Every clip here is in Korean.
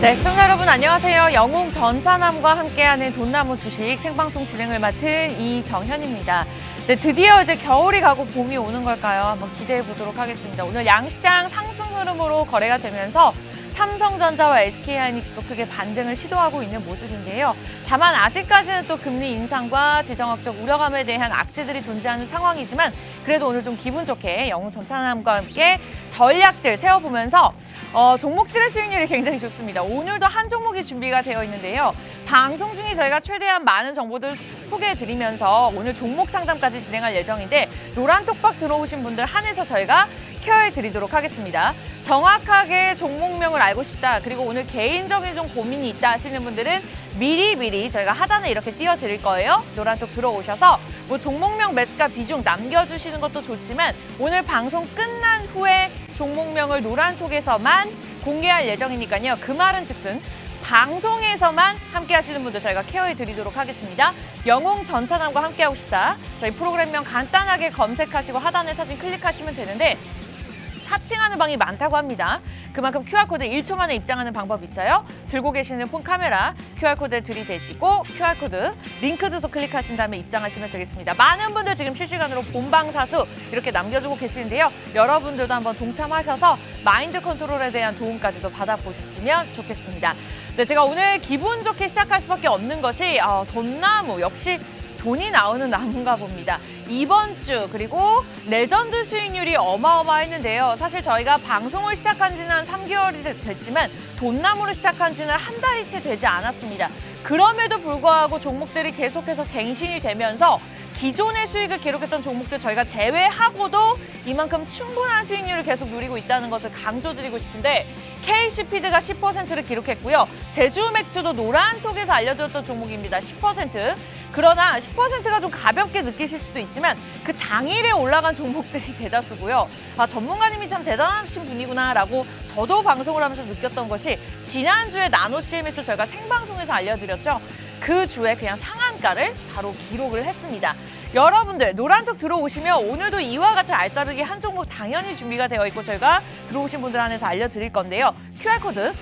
네, 시청자 여러분 안녕하세요. 영웅 전차남과 함께하는 돈나무 주식 생방송 진행을 맡은 이정현입니다. 네, 드디어 이제 겨울이 가고 봄이 오는 걸까요? 한번 기대해 보도록 하겠습니다. 오늘 양시장 상승 흐름으로 거래가 되면서 삼성전자와 SK하이닉스도 크게 반등을 시도하고 있는 모습인데요. 다만 아직까지는 또 금리 인상과 지정학적 우려감에 대한 악재들이 존재하는 상황이지만 그래도 오늘 좀 기분 좋게 영웅 전차남과 함께 전략들 세워보면서 종목들의 수익률이 굉장히 좋습니다. 오늘도 한 종목이 준비가 되어 있는데요. 방송 중에 저희가 최대한 많은 정보들 소개해드리면서 오늘 종목 상담까지 진행할 예정인데 노란 톡박 들어오신 분들 한해서 저희가 케어해드리도록 하겠습니다. 정확하게 종목명을 알고 싶다, 그리고 오늘 개인적인 좀 고민이 있다 하시는 분들은 미리 저희가 하단에 이렇게 띄워드릴 거예요. 노란 톡 들어오셔서 뭐 종목명 매수가 비중 남겨주시는 것도 좋지만 오늘 방송 끝난 후에 종목명을 노란톡에서만 공개할 예정이니까요. 그 말은 즉슨 방송에서만 함께 하시는 분들 저희가 케어해 드리도록 하겠습니다. 영웅 전차남과 함께 하고 싶다. 저희 프로그램명 간단하게 검색하시고 하단에 사진 클릭하시면 되는데 사칭하는 방이 많다고 합니다. 그만큼 QR코드 1초 만에 입장하는 방법이 있어요. 들고 계시는 폰 카메라 QR코드에 들이대시고 QR코드 링크 주소 클릭하신 다음에 입장하시면 되겠습니다. 많은 분들 지금 실시간으로 본방사수 이렇게 남겨주고 계시는데요. 여러분들도 한번 동참하셔서 마인드 컨트롤에 대한 도움까지도 받아보셨으면 좋겠습니다. 네, 제가 오늘 기분 좋게 시작할 수밖에 없는 것이 돈나무 역시 돈이 나오는 나무인가 봅니다. 이번 주 그리고 레전드 수익률이 어마어마했는데요. 사실 저희가 방송을 시작한 지는 한 3개월이 됐지만 돈나무를 시작한 지는 한 달이 채 되지 않았습니다. 그럼에도 불구하고 종목들이 계속해서 갱신이 되면서 기존의 수익을 기록했던 종목들 저희가 제외하고도 이만큼 충분한 수익률을 계속 누리고 있다는 것을 강조드리고 싶은데 KC피드가 10%를 기록했고요. 제주맥주도 노란톡에서 알려드렸던 종목입니다. 10%. 그러나 10%가 좀 가볍게 느끼실 수도 있지만 그 당일에 올라간 종목들이 대다수고요. 아, 전문가님이 참 대단하신 분이구나라고 저도 방송을 하면서 느꼈던 것이 지난주에 나노CMS 저희가 생방송에서 알려드렸죠. 그 주에 그냥 상한가를 바로 기록을 했습니다. 여러분들 노란톡 들어오시면 오늘도 이와 같은 알짜배기 한 종목 당연히 준비가 되어 있고 저희가 들어오신 분들 한해서 알려드릴 건데요. QR코드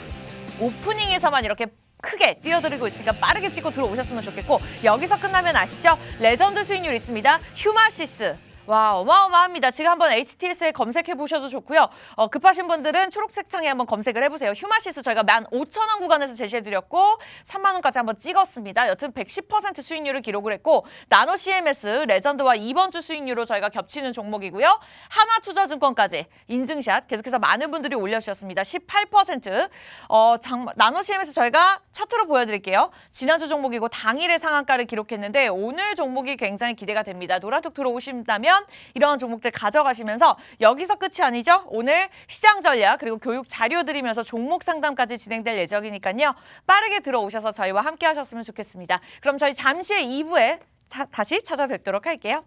오프닝에서만 이렇게 크게 띄워드리고 있으니까 빠르게 찍고 들어오셨으면 좋겠고 여기서 끝나면 아시죠? 레전드 수익률 있습니다. 휴마시스. 와, 어마어마합니다. 지금 한번 HTS에 검색해 보셔도 좋고요. 급하신 분들은 초록색 창에 한번 검색을 해보세요. 휴마시스 저희가 15,000원 구간에서 제시해드렸고 3만 원까지 한번 찍었습니다. 여튼 110% 수익률을 기록을 했고 나노CMS 레전드와 이번 주 수익률로 저희가 겹치는 종목이고요. 하나투자증권까지 인증샷 계속해서 많은 분들이 올려주셨습니다. 18%. 나노CMS 저희가 차트로 보여드릴게요. 지난주 종목이고 당일의 상한가를 기록했는데 오늘 종목이 굉장히 기대가 됩니다. 노란톡 들어오신다면 이런 종목들 가져가시면서 여기서 끝이 아니죠. 오늘 시장 전략 그리고 교육 자료 드리면서 종목 상담까지 진행될 예정이니까요. 빠르게 들어오셔서 저희와 함께 하셨으면 좋겠습니다. 그럼 저희 잠시 후에 2부에 다시 찾아뵙도록 할게요.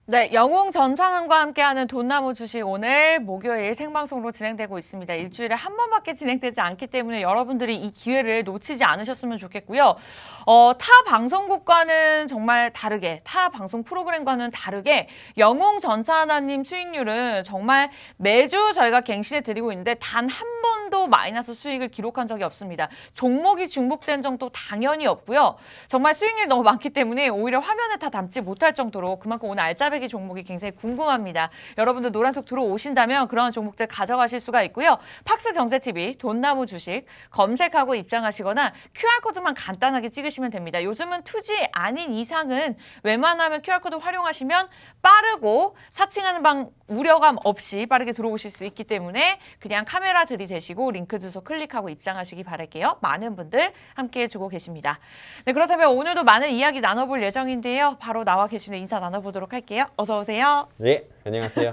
네, 영웅 전차남과 함께하는 돈나무 주식 오늘 목요일 생방송으로 진행되고 있습니다. 일주일에 한 번밖에 진행되지 않기 때문에 여러분들이 이 기회를 놓치지 않으셨으면 좋겠고요. 타 방송국과는 정말 다르게, 타 방송 프로그램과는 다르게 영웅 전차남님 수익률은 정말 매주 저희가 갱신해 드리고 있는데 단 한 번도 번도 마이너스 수익을 기록한 적이 없습니다. 종목이 중복된 정도 당연히 없고요. 정말 수익률이 너무 많기 때문에 오히려 화면에 다 담지 못할 정도로 그만큼 오늘 알짜배기 종목이 굉장히 궁금합니다. 여러분들 노란톡 들어오신다면 그런 종목들 가져가실 수가 있고요. 팍스 경제TV 돈나무 주식 검색하고 입장하시거나 QR코드만 간단하게 찍으시면 됩니다. 요즘은 투지 아닌 이상은 웬만하면 QR코드 활용하시면 빠르고 사칭하는 방 우려감 없이 빠르게 들어오실 수 있기 때문에 그냥 카메라 들이대시고 링크 주소 클릭하고 입장하시기 바랄게요. 많은 분들 함께해 주고 계십니다. 네, 그렇다면 오늘도 많은 이야기 나눠볼 예정인데요. 바로 나와 계시는 인사 나눠보도록 할게요. 어서 오세요. 네, 안녕하세요.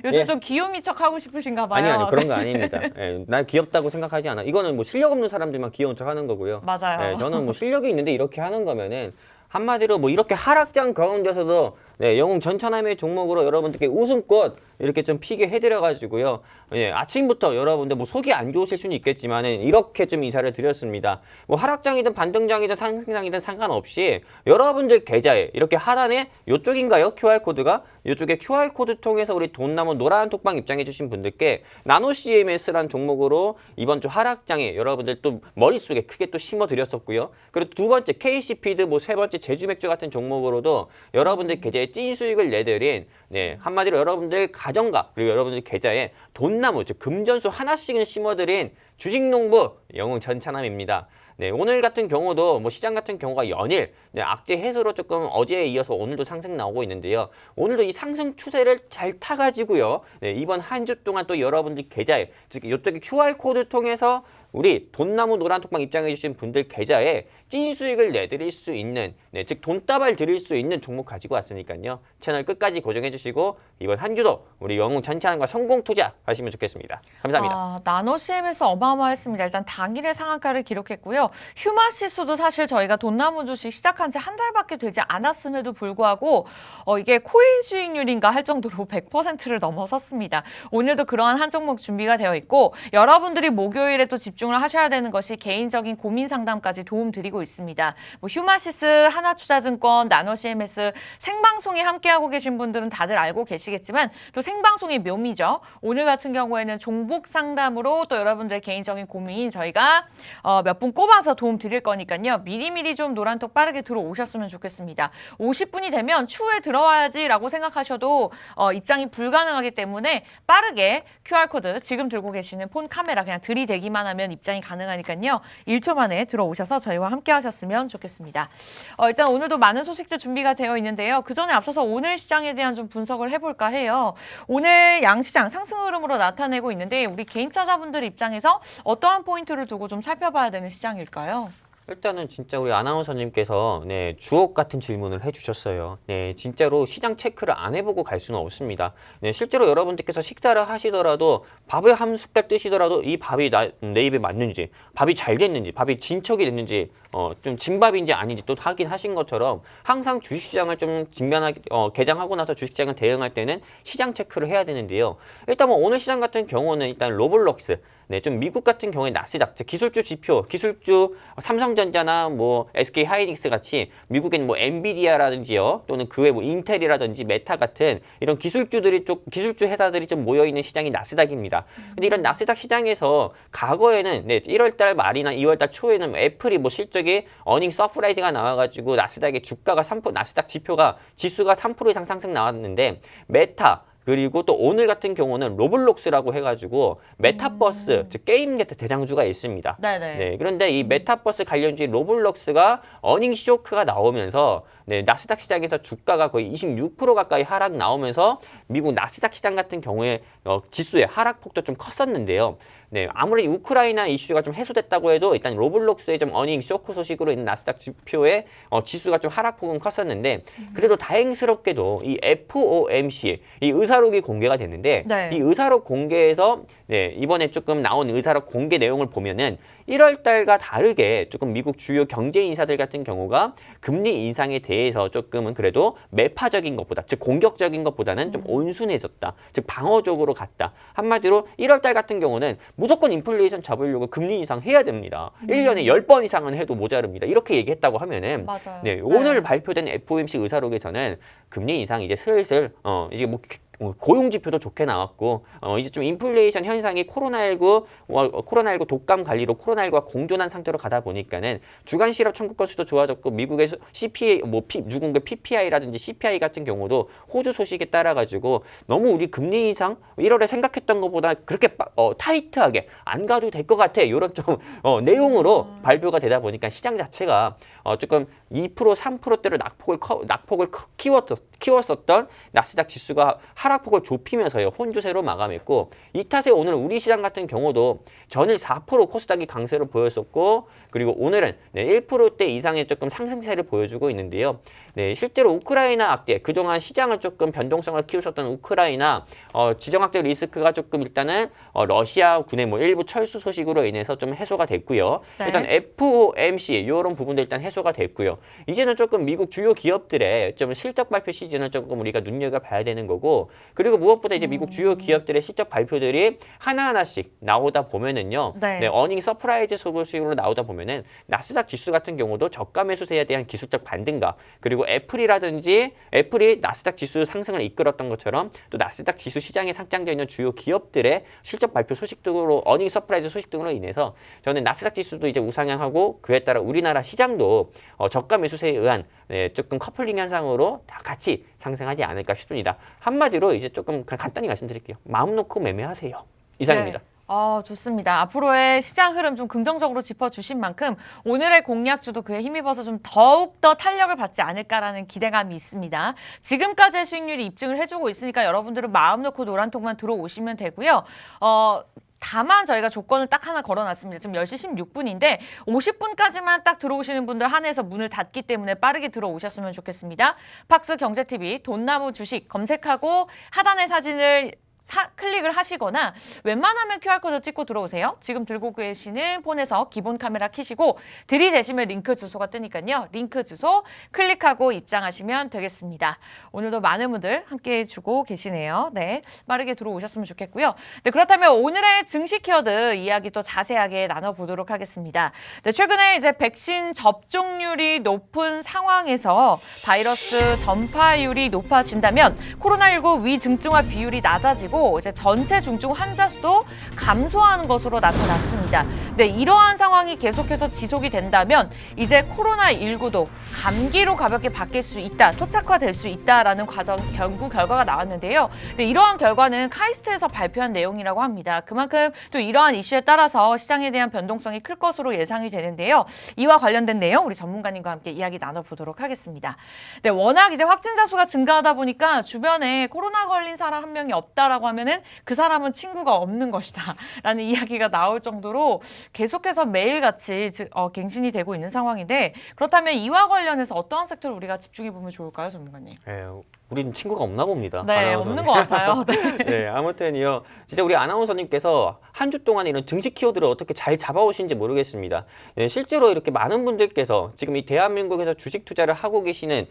요즘 예. 좀 귀요미 척 하고 싶으신가 봐요. 아니 그런 거 아닙니다. 예, 날 귀엽다고 생각하지 않아. 이거는 뭐 실력 없는 사람들만 귀여운 척 하는 거고요. 맞아요. 예, 저는 뭐 실력이 있는데 이렇게 하는 거면은 한마디로 뭐 이렇게 하락장 가운데서도 네, 영웅 전천함의 종목으로 여러분들께 웃음꽃 이렇게 좀 피게 해드려가지고요. 예, 아침부터 여러분들 뭐 속이 안 좋으실 수는 있겠지만은 이렇게 좀 인사를 드렸습니다. 뭐 하락장이든 반등장이든 상승장이든 상관없이 여러분들 계좌에 이렇게 하단에 이쪽인가요? QR코드가? 이쪽에 QR코드 통해서 우리 돈나무 노란 톡방 입장해주신 분들께 나노 CMS란 종목으로 이번 주 하락장에 여러분들 또 머릿속에 크게 또 심어드렸었고요. 그리고 두 번째 KC피드 뭐 세 번째 제주맥주 같은 종목으로도 여러분들 계좌에 찐 수익을 내드린 네, 한마디로 여러분들 가정과 그리고 여러분들 계좌에 돈나무 즉 금전수 하나씩은 심어드린 주식농부 영웅 전찬함입니다. 네, 오늘 같은 경우도 뭐 시장 같은 경우가 연일 네, 악재 해소로 조금 어제에 이어서 오늘도 상승 나오고 있는데요. 오늘도 이 상승 추세를 잘 타가지고요. 네, 이번 한 주 동안 또 여러분들 계좌에 즉 이쪽에 QR코드 통해서 우리 돈나무 노란톡방 입장해 주신 분들 계좌에 찐 수익을 내드릴 수 있는 네, 즉 돈다발 드릴 수 있는 종목 가지고 왔으니까요. 채널 끝까지 고정해 주시고 이번 한 주도 우리 영웅 전찬함과 성공 투자 하시면 좋겠습니다. 감사합니다. 나노 CMS 어마어마했습니다. 일단 당일의 상한가를 기록했고요. 휴마시스도 사실 저희가 돈나무 주식 시작한 지 한 달밖에 되지 않았음에도 불구하고 이게 코인 수익률인가 할 정도로 100%를 넘어섰습니다. 오늘도 그러한 한 종목 준비가 되어 있고 여러분들이 목요일에 또 집중을 하셔야 되는 것이 개인적인 고민 상담까지 도움 드리고 있습니다. 뭐 휴마시스, 하나투자증권, 나노 CMS 생방송에 함께하고 계신 분들은 다들 알고 계시겠지만 또 생방송의 묘미죠. 오늘 같은 경우에는 종목 상담으로 또 여러분들의 개인적인 고민 저희가 몇 분 꼽아서 도움 드릴 거니까요. 미리미리 좀 노란톡 빠르게 들어오셨으면 좋겠습니다. 50분이 되면 추후에 들어와야지라고 생각하셔도 입장이 불가능하기 때문에 빠르게 QR코드 지금 들고 계시는 폰 카메라 그냥 들이대기만 하면 입장이 가능하니까요. 1초 만에 들어오셔서 저희와 함께 하셨으면 좋겠습니다. 일단 오늘도 많은 소식들 준비가 되어 있는데요. 그 전에 앞서서 오늘 시장에 대한 좀 분석을 해볼까 해요. 오늘 양시장 상승 흐름으로 나타내고 있는데 우리 개인 투자자분들 입장에서 어떠한 포인트를 두고 좀 살펴봐야 되는 시장일까요? 일단은 진짜 우리 아나운서님께서 네, 주옥 같은 질문을 해주셨어요. 네, 진짜로 시장 체크를 안 해보고 갈 수는 없습니다. 네, 실제로 여러분들께서 식사를 하시더라도 밥을 한 숟갈 뜨시더라도 이 밥이 내 입에 맞는지, 밥이 잘 됐는지, 밥이 진척이 됐는지, 좀 진밥인지 아닌지 또 확인하신 것처럼 항상 주식시장을 좀 개장하고 나서 주식시장을 대응할 때는 시장 체크를 해야 되는데요. 일단 뭐 오늘 시장 같은 경우는 일단 로블록스 네, 좀 미국 같은 경우에 나스닥, 기술주 지표, 기술주 삼성전자나 뭐 SK 하이닉스 같이 미국엔 뭐 엔비디아라든지요, 또는 그 외 뭐 인텔이라든지 메타 같은 이런 기술주 회사들이 좀 모여 있는 시장이 나스닥입니다. 근데 이런 나스닥 시장에서 과거에는 네, 1월달 말이나 2월달 초에는 뭐 애플이 뭐 실적에 어닝 서프라이즈가 나와가지고 나스닥의 주가가 나스닥 지수가 3% 이상 상승 나왔는데 메타 그리고 또 오늘 같은 경우는 로블록스라고 해가지고 메타버스, 즉 게임 대장주가 있습니다. 네네. 네, 그런데 이 메타버스 관련주인 로블록스가 어닝 쇼크가 나오면서 네, 나스닥 시장에서 주가가 거의 26% 가까이 하락 나오면서 미국 나스닥 시장 같은 경우에 지수의 하락폭도 좀 컸었는데요. 네, 아무리 우크라이나 이슈가 좀 해소됐다고 해도 일단 로블록스의 좀 어닝 쇼크 소식으로 있는 나스닥 지표의 지수가 좀 하락폭은 컸었는데 그래도 다행스럽게도 이 FOMC 이 의사록이 공개가 됐는데 네. 이 의사록 공개에서 네, 이번에 조금 나온 의사록 공개 내용을 보면은 1월 달과 다르게 조금 미국 주요 경제 인사들 같은 경우가 금리 인상에 대해서 조금은 그래도 매파적인 것보다 즉 공격적인 것보다는 좀 온순해졌다. 즉 방어적으로 갔다. 한마디로 1월 달 같은 경우는 무조건 인플레이션 잡으려고 금리 인상 해야 됩니다. 1년에 10번 이상은 해도 모자릅니다. 이렇게 얘기했다고 하면은 맞아요. 네, 오늘 발표된 FOMC 의사록에서는 금리 인상 이제 슬슬 이제 뭐 고용 지표도 좋게 나왔고 이제 좀 인플레이션 현상이 코로나19 독감 관리로 코로나19와 공존한 상태로 가다 보니까는 주간 실업 청구 건수도 좋아졌고 미국의 CPI 미국의 PPI라든지 CPI 같은 경우도 호주 소식에 따라 가지고 너무 우리 금리 인상 1월에 생각했던 것보다 그렇게 타이트하게 안 가도 될 것 같아 이런 좀 내용으로 발표가 되다 보니까 시장 자체가 조금 2% 3%대로 낙폭을 키웠었던 나스닥 지수가 하락폭을 좁히면서요 혼조세로 마감했고 이 탓에 오늘 우리 시장 같은 경우도 전일 4% 코스닥이 강세를 보였었고 그리고 오늘은 1%대 이상의 조금 상승세를 보여주고 있는데요. 네, 실제로 우크라이나 악재 그동안 시장을 조금 변동성을 키웠었던 우크라이나 지정학적 리스크가 조금 일단은 러시아군의 일부 철수 소식으로 인해서 좀 해소가 됐고요. 네. 일단 FOMC 이런 부분도 일단 해소가 됐고요. 이제는 조금 미국 주요 기업들의 좀 실적 발표 시즌을 조금 우리가 눈여겨봐야 되는 거고 그리고 무엇보다 이제 미국 주요 기업들의 실적 발표들이 하나하나씩 나오다 보면은요. 네. 어닝 서프라이즈 소식으로 나오다 보면은 나스닥 지수 같은 경우도 저가 매수세에 대한 기술적 반등과 그리고 애플이 나스닥 지수 상승을 이끌었던 것처럼 또 나스닥 지수 시장에 상장되어 있는 주요 기업들의 실적 발표 소식 등으로 어닝 서프라이즈 소식 등으로 인해서 저는 나스닥 지수도 이제 우상향하고 그에 따라 우리나라 시장도 저가 매수세에 의한 조금 커플링 현상으로 다 같이 상승하지 않을까 싶습니다. 한마디로 이제 조금 간단히 말씀드릴게요. 마음 놓고 매매하세요. 이상입니다. 네. 좋습니다. 앞으로의 시장 흐름 좀 긍정적으로 짚어주신 만큼 오늘의 공략주도 그에 힘입어서 좀 더욱더 탄력을 받지 않을까라는 기대감이 있습니다. 지금까지의 수익률이 입증을 해주고 있으니까 여러분들은 마음 놓고 노란통만 들어오시면 되고요. 다만 저희가 조건을 딱 하나 걸어놨습니다. 지금 10시 16분인데 50분까지만 딱 들어오시는 분들 한해서 문을 닫기 때문에 빠르게 들어오셨으면 좋겠습니다. 팍스 경제TV 돈나무 주식 검색하고 하단의 사진을 클릭을 하시거나 웬만하면 QR코드 찍고 들어오세요. 지금 들고 계시는 폰에서 기본 카메라 켜시고 들이대시면 링크 주소가 뜨니까요. 링크 주소 클릭하고 입장하시면 되겠습니다. 오늘도 많은 분들 함께 해주고 계시네요. 네, 빠르게 들어오셨으면 좋겠고요. 네, 그렇다면 오늘의 증시 키워드 이야기 또 자세하게 나눠보도록 하겠습니다. 네, 최근에 이제 백신 접종률이 높은 상황에서 바이러스 전파율이 높아진다면 코로나19 위중증화 비율이 낮아지고 이제 전체 중증 환자 수도 감소하는 것으로 나타났습니다. 네, 이러한 상황이 계속해서 지속이 된다면 이제 코로나19도 감기로 가볍게 바뀔 수 있다, 토착화될 수 있다라는 연구 결과가 나왔는데요. 네, 이러한 결과는 카이스트에서 발표한 내용이라고 합니다. 그만큼 또 이러한 이슈에 따라서 시장에 대한 변동성이 클 것으로 예상이 되는데요. 이와 관련된 내용 우리 전문가님과 함께 이야기 나눠보도록 하겠습니다. 네, 워낙 이제 확진자 수가 증가하다 보니까 주변에 코로나 걸린 사람 한 명이 없다라고 하면은 그 사람은 친구가 없는 것이다 라는 이야기가 나올 정도로 계속해서 매일같이 갱신이 되고 있는 상황인데 그렇다면 이와 관련해서 어떠한 섹터를 우리가 집중해 보면 좋을까요, 전문가님? 우린 친구가 없나 봅니다. 네, 아나운서는. 없는 것 같아요. 네. 네, 아무튼요. 진짜 우리 아나운서님께서 한 주 동안 이런 증시 키워드를 어떻게 잘 잡아오신지 모르겠습니다. 네, 실제로 이렇게 많은 분들께서 지금 이 대한민국에서 주식 투자를 하고 계시는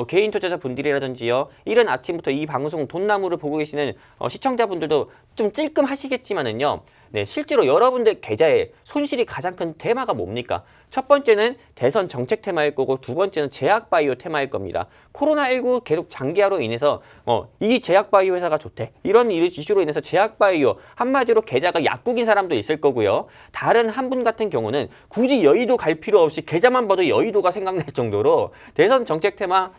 개인 투자자 분들이라든지요. 이른 아침부터 이 방송 돈나무를 보고 계시는 시청자분들도 좀 찔끔하시겠지만은요. 네, 실제로 여러분들 계좌에 손실이 가장 큰 테마가 뭡니까? 첫 번째는 대선 정책 테마일 거고 두 번째는 제약바이오 테마일 겁니다. 코로나19 계속 장기화로 인해서 이 제약바이오 회사가 좋대. 이런 이슈로 인해서 제약바이오 한마디로 계좌가 약국인 사람도 있을 거고요. 다른 한 분 같은 경우는 굳이 여의도 갈 필요 없이 계좌만 봐도 여의도가 생각날 정도로 대선 정책 테마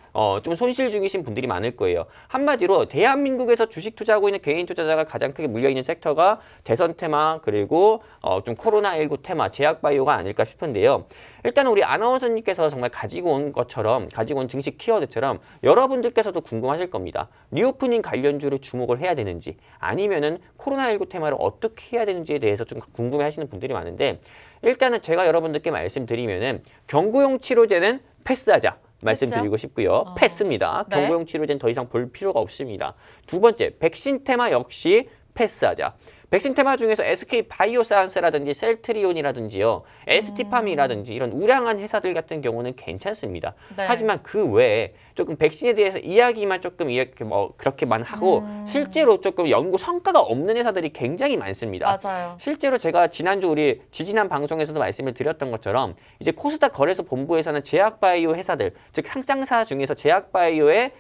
좀 손실 중이신 분들이 많을 거예요. 한마디로 대한민국에서 주식 투자하고 있는 개인 투자자가 가장 크게 물려있는 섹터가 대선 테마 그리고 좀 코로나19 테마 제약바이오가 아닐까 싶은데요. 일단 우리 아나운서님께서 정말 가지고 온 증시 키워드처럼 여러분들께서도 궁금하실 겁니다. 리오프닝 관련주를 주목을 해야 되는지 아니면은 코로나19 테마를 어떻게 해야 되는지에 대해서 좀 궁금해 하시는 분들이 많은데 일단은 제가 여러분들께 말씀드리면은 경구용 치료제는 패스하자. 말씀드리고 싶고요. 패스입니다. 네. 경구용 치료제는 더 이상 볼 필요가 없습니다. 두 번째, 백신 테마 역시 패스하자. 백신 테마 중에서 SK 바이오사이언스라든지 셀트리온이라든지요, ST팜이라든지 이런 우량한 회사들 같은 경우는 괜찮습니다. 네. 하지만 그 외에 조금 백신에 대해서 이야기만 조금 이렇게 그렇게만 하고 실제로 조금 연구 성과가 없는 회사들이 굉장히 많습니다. 맞아요. 실제로 제가 지난주 우리 지지난 방송에서도 말씀을 드렸던 것처럼 이제 코스닥 거래소 본부에서는 제약바이오 회사들, 즉 상장사 중에서 제약바이오의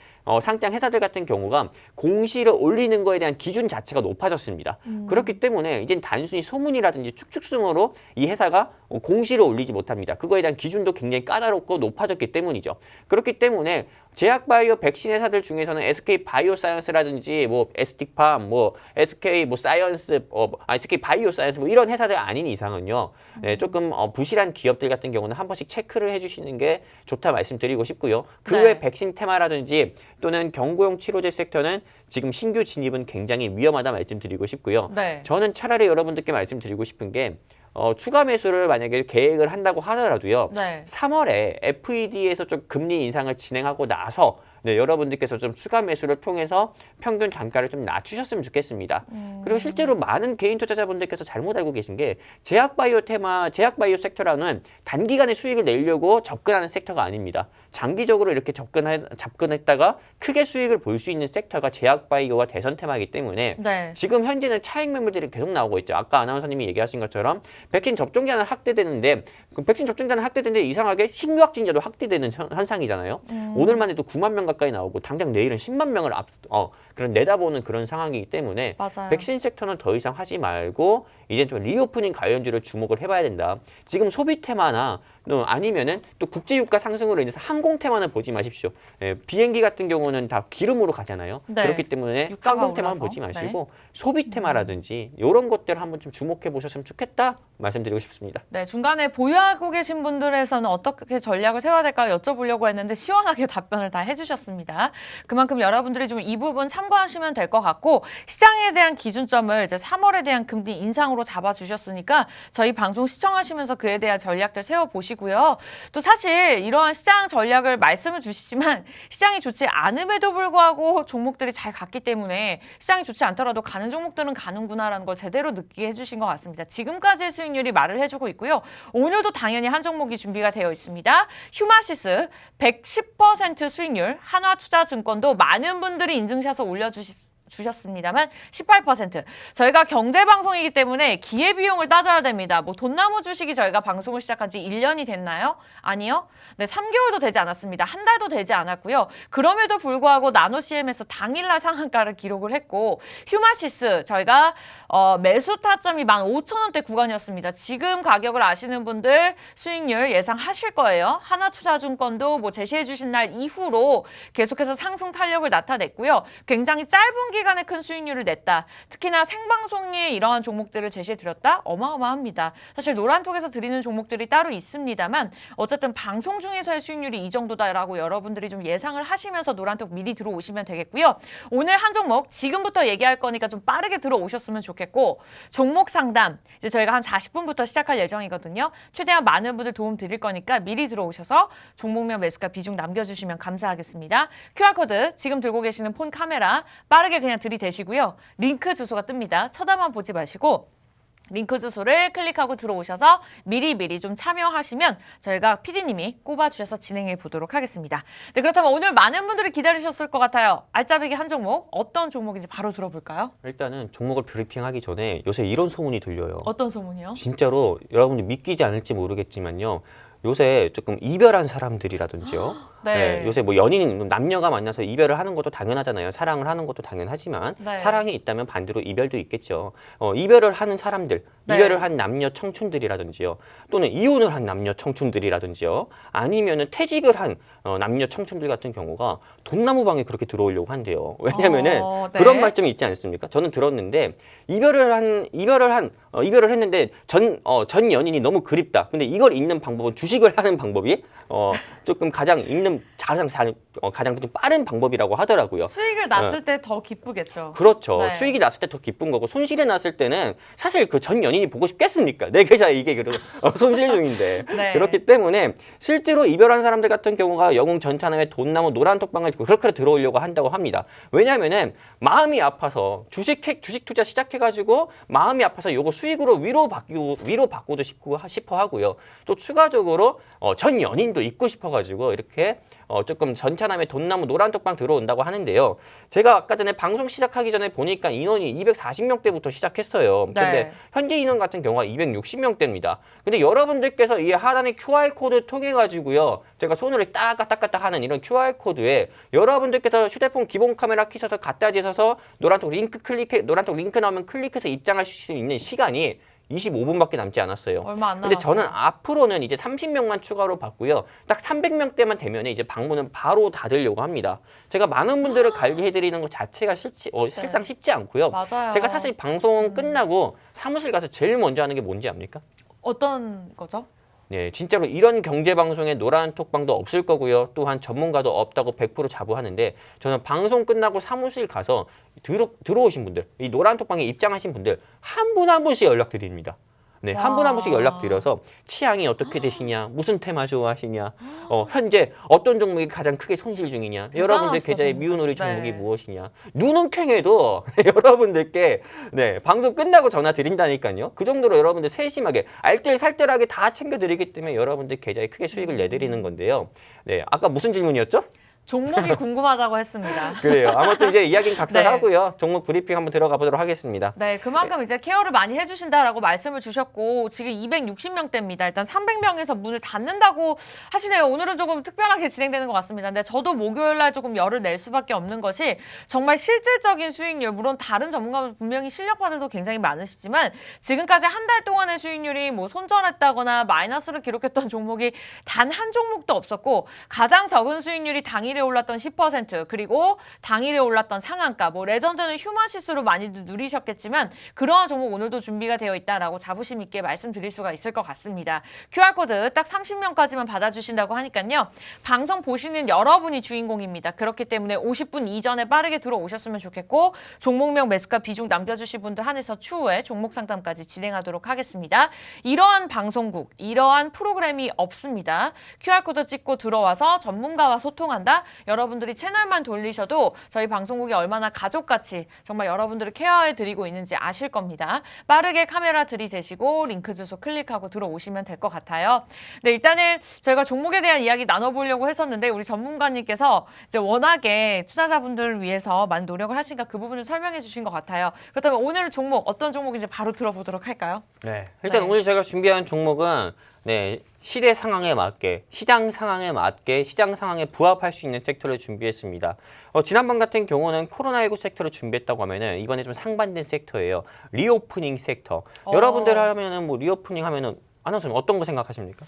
상장 회사들 같은 경우가 공시를 올리는 거에 대한 기준 자체가 높아졌습니다. 그렇기 때문에 이젠 단순히 소문이라든지 축축승으로 이 회사가 공시를 올리지 못합니다. 그거에 대한 기준도 굉장히 까다롭고 높아졌기 때문이죠. 그렇기 때문에 제약바이오 백신 회사들 중에서는 SK 바이오사이언스라든지 뭐 ST팜, 뭐 SK 뭐 사이언스, SK 바이오사이언스 뭐 이런 회사들 아닌 이상은요, 네, 조금 부실한 기업들 같은 경우는 한 번씩 체크를 해주시는 게 좋다 말씀드리고 싶고요. 그 외 백신 테마라든지 또는 경구용 치료제 섹터는 지금 신규 진입은 굉장히 위험하다 말씀드리고 싶고요. 네. 저는 차라리 여러분들께 말씀드리고 싶은 게 추가 매수를 만약에 계획을 한다고 하더라도요. 네. 3월에 FED에서 좀 금리 인상을 진행하고 나서 네, 여러분들께서 좀 추가 매수를 통해서 평균 단가를 좀 낮추셨으면 좋겠습니다. 그리고 실제로 많은 개인 투자자분들께서 잘못 알고 계신 게 제약바이오 제약바이오 섹터라는 단기간에 수익을 내려고 접근하는 섹터가 아닙니다. 장기적으로 이렇게 접근했다가 크게 수익을 볼 수 있는 섹터가 제약바이오와 대선 테마이기 때문에 네. 지금 현재는 차익 매물들이 계속 나오고 있죠. 아까 아나운서님이 얘기하신 것처럼 백신 접종자는 확대되는데 그 백신 접종자는 확대되는데 이상하게 신규 확진자도 확대되는 현상이잖아요. 오늘만 해도 9만 명 가까이 나오고 당장 내일은 10만 명을 그런 내다보는 그런 상황이기 때문에 맞아요. 백신 섹터는 더 이상 하지 말고 이제 좀 리오프닝 관련주를 주목을 해봐야 된다. 지금 소비 테마나 또 아니면은 또 국제 유가 상승으로 인해서 항공 테마는 보지 마십시오. 예, 비행기 같은 경우는 다 기름으로 가잖아요. 네. 그렇기 때문에 유가가 항공 테마는 올라서. 보지 마시고 소비 테마라든지 이런 것들 한번 좀 주목해 보셨으면 좋겠다 말씀드리고 싶습니다. 네, 중간에 보유하고 계신 분들에서는 어떻게 전략을 세워야 될까 여쭤보려고 했는데 시원하게 답변을 다 해주셨습니다. 그만큼 여러분들이 좀 이 부분 참고하시면 될 것 같고 시장에 대한 기준점을 이제 3월에 대한 금리 인상으로 잡아주셨으니까 저희 방송 시청하시면서 그에 대한 전략들 세워보시고요. 또 사실 이러한 시장 전략을 말씀을 주시지만 시장이 좋지 않음에도 불구하고 종목들이 잘 갔기 때문에 시장이 좋지 않더라도 가는 종목들은 가는구나라는 걸 제대로 느끼게 해주신 것 같습니다. 지금까지의 수익률이 말을 해주고 있고요. 오늘도 당연히 한 종목이 준비가 되어 있습니다. 휴마시스 110% 수익률, 한화투자증권도 많은 분들이 인증샷을 올려주셨습니다만 18%. 저희가 경제방송이기 때문에 기회비용을 따져야 됩니다. 뭐 돈나무 주식이 저희가 방송을 시작한 지 1년이 됐나요? 아니요. 네, 3개월도 되지 않았습니다. 한 달도 되지 않았고요. 그럼에도 불구하고 나노CM에서 당일날 상한가를 기록을 했고 휴마시스 저희가 매수 타점이 15,000원대 구간이었습니다. 지금 가격을 아시는 분들 수익률 예상하실 거예요. 하나투자증권도 뭐 제시해 주신 날 이후로 계속해서 상승 탄력을 나타냈고요. 굉장히 짧은 기간에 큰 수익률을 냈다. 특히나 생방송에 이러한 종목들을 제시해 드렸다. 어마어마합니다. 사실 노란톡에서 드리는 종목들이 따로 있습니다만 어쨌든 방송 중에서의 수익률이 이 정도다라고 여러분들이 좀 예상을 하시면서 노란톡 미리 들어오시면 되겠고요. 오늘 한 종목 지금부터 얘기할 거니까 좀 빠르게 들어오셨으면 좋겠고 종목 상담 이제 저희가 한 40분부터 시작할 예정이거든요. 최대한 많은 분들 도움 드릴 거니까 미리 들어오셔서 종목명 매수가 비중 남겨주시면 감사하겠습니다. QR코드 지금 들고 계시는 폰 카메라 빠르게 그냥 들이대시고요. 링크 주소가 뜹니다. 쳐다만 보지 마시고 링크 주소를 클릭하고 들어오셔서 미리미리 좀 참여하시면 저희가 PD님이 꼽아주셔서 진행해 보도록 하겠습니다. 네, 그렇다면 오늘 많은 분들이 기다리셨을 것 같아요. 알짜배기 한 종목, 어떤 종목인지 바로 들어볼까요? 일단은 종목을 브리핑하기 전에 요새 이런 소문이 들려요. 어떤 소문이요? 진짜로 여러분들 믿기지 않을지 모르겠지만요. 요새 조금 이별한 사람들이라든지요. 네. 요새 뭐 연인, 남녀가 만나서 이별을 하는 것도 당연하잖아요. 사랑을 하는 것도 당연하지만 네. 사랑이 있다면 반대로 이별도 있겠죠. 이별을 하는 사람들, 네. 이별을 한 남녀 청춘들이라든지요. 또는 이혼을 한 남녀 청춘들이라든지요. 아니면은 퇴직을 한 남녀 청춘들 같은 경우가 돈나무방에 그렇게 들어오려고 한대요. 왜냐면은 네. 그런 말씀이 있지 않습니까? 저는 들었는데 이별을 했는데 전 연인이 너무 그립다. 근데 이걸 잊는 방법은 주식을 하는 방법이 조금 가장 좀 빠른 방법이라고 하더라고요. 수익을 났을 때 더 기쁘겠죠. 그렇죠. 네. 수익이 났을 때 더 기쁜 거고 손실이 났을 때는 사실 그 전 연인이 보고 싶겠습니까? 내 계좌에 이게 손실 중인데. 네. 그렇기 때문에 실제로 이별한 사람들 같은 경우가 영웅 전차남의 돈나무 노란톡방을 그렇게 들어오려고 한다고 합니다. 왜냐면은 마음이 아파서 주식 투자 시작해가지고 마음이 아파서 요거 수익으로 위로 바꾸고 싶어 하고요. 또 추가적으로 전 연인 느낌도 있고 싶어가지고 이렇게 조금 전차남의 돈나무 노란톡방 들어온다고 하는데요. 제가 아까 전에 방송 시작하기 전에 보니까 인원이 240명대부터 시작했어요. 근데 네. 현재 인원 같은 경우가 260명대입니다. 근데 여러분들께서 이 하단에 QR코드 통해 가지고요. 제가 손으로 따까따까따 하는 이런 QR코드에 여러분들께서 휴대폰 기본 카메라 켜셔서 갖다 대셔서 노란톡 링크 나오면 클릭해서 입장할 수 있는 시간이 25분밖에 남지 않았어요. 얼마 안 근데 남았어요. 저는 앞으로는 이제 30명만 추가로 받고요. 딱 300명대만 되면 이제 방문은 바로 닫으려고 합니다. 제가 많은 분들을 관리해드리는 것 자체가 실상 쉽지 않고요. 맞아요. 제가 사실 방송 끝나고 사무실 가서 제일 먼저 하는 게 뭔지 압니까? 어떤 거죠? 네, 진짜로 이런 경제방송에 노란 톡방도 없을 거고요. 또한 전문가도 없다고 100% 자부하는데 저는 방송 끝나고 사무실 가서 들어오신 분들, 이 노란 톡방에 입장하신 분들 한 분 한 분씩 연락드립니다. 네, 한 분 한 분씩 연락드려서 취향이 어떻게 되시냐, 무슨 테마 좋아하시냐, 현재 어떤 종목이 가장 크게 손실 중이냐, 여러분들 계좌에 미운오리 종목이 무엇이냐, 눈은 캥해도 여러분들께 네, 방송 끝나고 전화 드린다니까요. 그 정도로 여러분들 세심하게 알뜰살뜰하게 다 챙겨드리기 때문에 여러분들 계좌에 크게 수익을 내드리는 건데요. 네, 아까 무슨 질문이었죠? 종목이 궁금하다고 했습니다. 그래요. 아무튼 이제 이야기는 각설하고요. 종목 브리핑 한번 들어가 보도록 하겠습니다. 네, 그만큼 이제 케어를 많이 해주신다라고 말씀을 주셨고 지금 260명대입니다. 일단 300명에서 문을 닫는다고 하시네요. 오늘은 조금 특별하게 진행되는 것 같습니다. 근데 저도 목요일 날 조금 열을 낼 수밖에 없는 것이 정말 실질적인 수익률, 물론 다른 전문가분 분명히 실력파들도 굉장히 많으시지만 지금까지 한 달 동안의 수익률이 뭐 손절했다거나 마이너스를 기록했던 종목이 단 한 종목도 없었고 가장 적은 수익률이 당일에 올랐던 10% 그리고 당일에 올랐던 상한가, 뭐 레전드는 휴마시스로 많이들 누리셨겠지만 그러한 종목 오늘도 준비가 되어 있다라고 자부심 있게 말씀드릴 수가 있을 것 같습니다. QR코드 딱 30명까지만 받아주신다고 하니까요. 방송 보시는 여러분이 주인공입니다. 그렇기 때문에 50분 이전에 빠르게 들어오셨으면 좋겠고 종목명 매수가 비중 남겨주실 분들 한해서 추후에 종목 상담까지 진행하도록 하겠습니다. 이러한 방송국, 이러한 프로그램이 없습니다. QR코드 찍고 들어와서 전문가와 소통한다. 여러분들이 채널만 돌리셔도 저희 방송국이 얼마나 가족같이 정말 여러분들을 케어해드리고 있는지 아실 겁니다. 빠르게 카메라 들이대시고 링크 주소 클릭하고 들어오시면 될 것 같아요. 네, 일단은 저희가 종목에 대한 이야기 나눠보려고 했었는데 우리 전문가님께서 이제 워낙에 투자자분들을 위해서 많은 노력을 하시니까 그 부분을 설명해 주신 것 같아요. 그렇다면 오늘 종목 어떤 종목인지 바로 들어보도록 할까요? 네, 일단 네. 오늘 제가 준비한 종목은 네, 시대 상황에 맞게, 시장 상황에 맞게, 시장 상황에 부합할 수 있는 섹터를 준비했습니다. 지난번 같은 경우는 코로나19 섹터를 준비했다고 하면은 이번에 좀 상반된 섹터예요. 리오프닝 섹터. 여러분들 하면은 뭐 리오프닝 하면은 아나운서님 어떤 거 생각하십니까?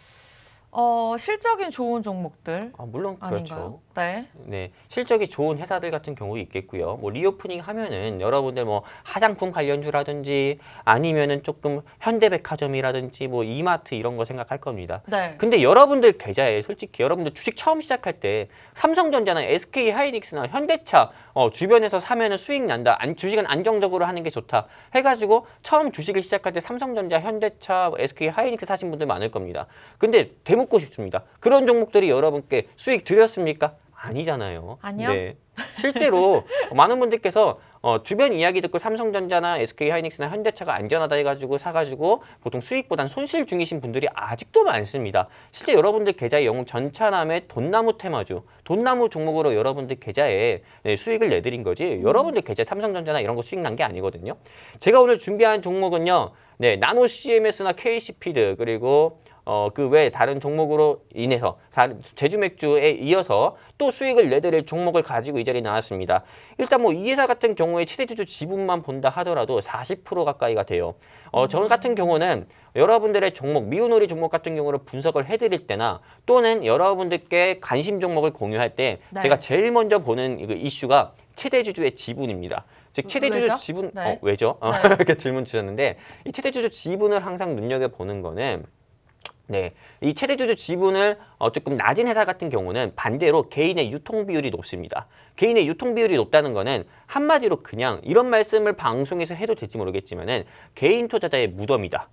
실적인 좋은 종목들 물론 그렇죠. 아닌가요? 네. 네, 실적이 좋은 회사들 같은 경우 있겠고요. 뭐 리오프닝 하면은 여러분들 뭐 화장품 관련주라든지 아니면은 조금 현대백화점이라든지 뭐 이마트 이런 거 생각할 겁니다. 네. 근데 여러분들 계좌에 솔직히 여러분들 주식 처음 시작할 때 삼성전자나 SK 하이닉스나 현대차 주변에서 사면은 수익 난다. 주식은 안정적으로 하는 게 좋다. 해가지고 처음 주식을 시작할 때 삼성전자, 현대차, SK 하이닉스 사신 분들 많을 겁니다. 근데 되묻고 싶습니다. 그런 종목들이 여러분께 수익 드렸습니까? 아니잖아요. 아니요? 네. 실제로 많은 분들께서 주변 이야기 듣고 삼성전자나 SK 하이닉스나 현대차가 안전하다 해가지고 사가지고 보통 수익보단 손실 중이신 분들이 아직도 많습니다. 실제 여러분들 계좌에 영웅 전차남의 돈나무 테마주, 돈나무 종목으로 여러분들 계좌에 수익을 내드린 거지 여러분들 계좌에 삼성전자나 이런 거 수익 난 게 아니거든요. 제가 오늘 준비한 종목은요. 네, 나노 CMS나 KC피드 그리고 그 외에 다른 종목으로 인해서 제주 맥주에 이어서 또 수익을 내드릴 종목을 가지고 이 자리에 나왔습니다. 일단 뭐 이 회사 같은 경우에 최대주주 지분만 본다 하더라도 40% 가까이가 돼요. 저 같은 경우는 여러분들의 종목, 미운오리 종목 같은 경우를 분석을 해드릴 때나 또는 여러분들께 관심 종목을 공유할 때 네. 제가 제일 먼저 보는 이슈가 최대주주의 지분입니다. 즉 최대주주 왜죠? 지분 네. 왜죠? 네. 이렇게 질문 주셨는데 이 최대주주 지분을 항상 눈여겨보는 거는 네, 이 최대주주 지분을 조금 낮은 회사 같은 경우는 반대로 개인의 유통 비율이 높습니다. 개인의 유통 비율이 높다는 거는 한마디로 그냥 이런 말씀을 방송에서 해도 될지 모르겠지만은 개인 투자자의 무덤이다.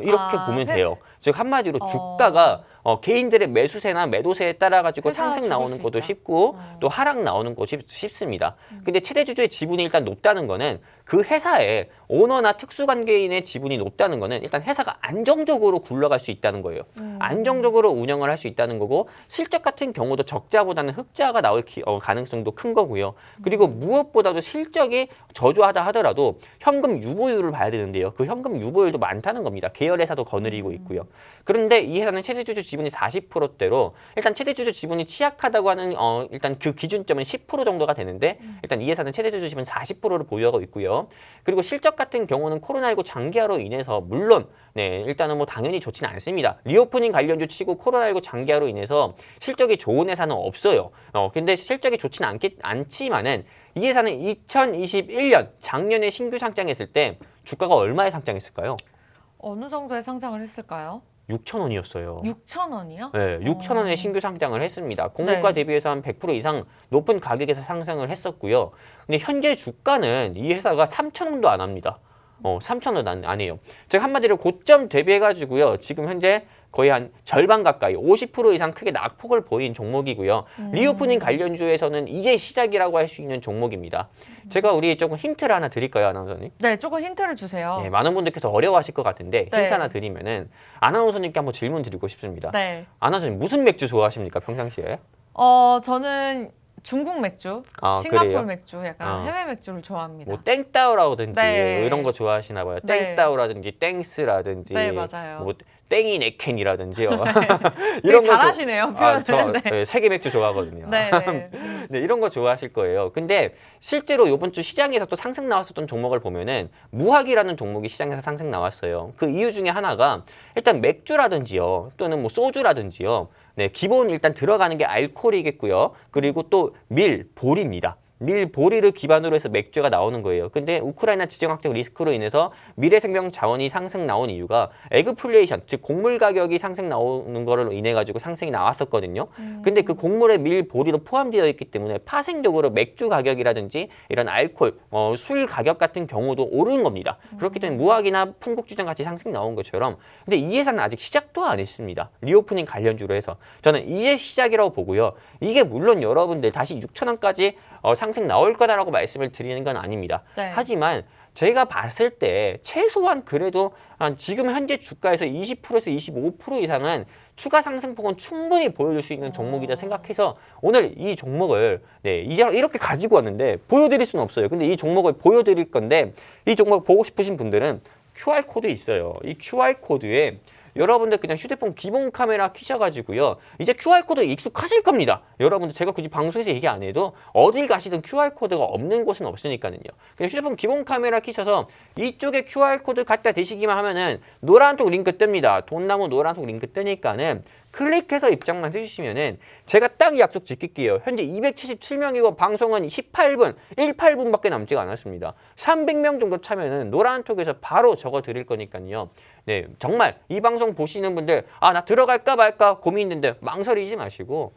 이렇게 보면 돼요. 즉 한마디로 주가가 개인들의 매수세나 매도세에 따라 가지고 회사가 상승 죽을 나오는 수 것도 있다. 쉽고 또 하락 나오는 것이 쉽습니다. 근데 최대 주주의 지분이 일단 높다는 거는 그 회사의 오너나 특수관계인의 지분이 높다는 거는 일단 회사가 안정적으로 굴러갈 수 있다는 거예요. 안정적으로 운영을 할 수 있다는 거고 실적 같은 경우도 적자보다는 흑자가 나올 가능성도 큰 거고요. 그리고 무엇보다도 실적이 저조하다 하더라도 현금 유보율을 봐야 되는데요. 그 현금 유보율도 많다는 겁니다. 계열 회사도 거느리고 있고요. 그런데 이 회사는 최대주주 지분이 40%대로 일단 최대주주 지분이 취약하다고 하는 일단 그 기준점은 10% 정도가 되는데 일단 이 회사는 최대주주 지분 40%를 보유하고 있고요. 그리고 실적 같은 경우는 코로나19 장기화로 인해서 물론 일단은 뭐 당연히 좋지는 않습니다. 리오프닝 관련주 치고 코로나19 장기화로 인해서 실적이 좋은 회사는 없어요. 근데 실적이 좋지는 않지만은 이 회사는 2021년 작년에 신규 상장했을 때 주가가 얼마에 상장했을까요? 어느 정도의 상장을 했을까요? 6,000원이었어요. 6,000원이요? 네, 6,000원에 신규 상장을 했습니다. 공모가 네. 대비해서 한 100% 이상 높은 가격에서 상승을 했었고요. 근데 현재 주가는 이 회사가 3,000원도 안 합니다. 3,000원 안 해요. 즉 한마디로 고점 대비해가지고요. 지금 현재 거의 한 절반 가까이 50% 이상 크게 낙폭을 보인 종목이고요. 리오프닝 관련주에서는 이제 시작이라고 할 수 있는 종목입니다. 제가 우리 조금 힌트를 하나 드릴까요, 아나운서님? 네, 조금 힌트를 주세요. 네, 많은 분들께서 어려워하실 것 같은데 네. 힌트 하나 드리면은 아나운서님께 한번 질문 드리고 싶습니다. 네. 아나운서님 무슨 맥주 좋아하십니까, 평상시에? 저는 중국 맥주, 아, 싱가포르 그래요? 맥주, 약간 해외 맥주를 좋아합니다. 뭐 땡따오라든지 네. 이런 거 좋아하시나 봐요. 네. 땡따오라든지 땡스라든지 네, 맞아요. 뭐 땡이 네캔이라든지요. 되게 잘하시네요, 표현을. 저 네. 세계 맥주 좋아하거든요. 네, 네. 네, 이런 거 좋아하실 거예요. 근데 실제로 이번 주 시장에서 또 상승 나왔었던 종목을 보면은 무학이라는 종목이 시장에서 상승 나왔어요. 그 이유 중에 하나가 일단 맥주라든지요, 또는 뭐 소주라든지요. 네, 기본 일단 들어가는 게 알코올이겠고요. 그리고 또 밀, 보리입니다. 밀, 보리를 기반으로 해서 맥주가 나오는 거예요. 근데 우크라이나 지정학적 리스크로 인해서 미래 생명 자원이 상승 나온 이유가 에그플레이션, 즉 곡물 가격이 상승 나오는 거로 인해 가지고 상승이 나왔었거든요. 근데 그 곡물에 밀, 보리도 포함되어 있기 때문에 파생적으로 맥주 가격이라든지 이런 알코올, 술 가격 같은 경우도 오르는 겁니다. 그렇기 때문에 무학이나 풍국주정 같이 상승 나온 것처럼 근데 이 회사는 아직 시작도 안 했습니다. 리오프닝 관련주로 해서 저는 이제 시작이라고 보고요. 이게 물론 여러분들 다시 6,000원까지 상승 나올 거다라고 말씀을 드리는 건 아닙니다. 네. 하지만 제가 봤을 때 최소한 그래도 지금 현재 주가에서 20%에서 25% 이상은 추가 상승폭은 충분히 보여줄 수 있는 종목이다 생각해서 오늘 이 종목을 이제 이렇게 가지고 왔는데 보여드릴 수는 없어요. 근데 이 종목을 보여드릴 건데 이 종목 보고 싶으신 분들은 QR코드 있어요. 이 QR코드에 여러분들 그냥 휴대폰 기본 카메라 켜셔가지고요. 이제 QR코드 익숙하실 겁니다. 여러분들 제가 굳이 방송에서 얘기 안 해도 어딜 가시든 QR코드가 없는 곳은 없으니까요. 그냥 휴대폰 기본 카메라 켜셔서 이쪽에 QR코드 갖다 대시기만 하면은 노란톡 링크 뜹니다. 돈나무 노란톡 링크 뜨니까는 클릭해서 입장만 해주시면은 제가 딱 약속 지킬게요. 현재 277명이고 방송은 18분밖에 남지가 않았습니다. 300명 정도 차면은 노란톡에서 바로 적어 드릴 거니까요. 네, 정말 이 방송 보시는 분들 나 들어갈까 말까 고민인데 망설이지 마시고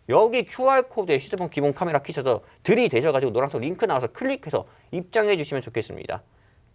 여기 QR코드에 휴대폰 기본 카메라 켜셔서 들이대셔가지고 노란색 링크 나와서 클릭해서 입장해 주시면 좋겠습니다.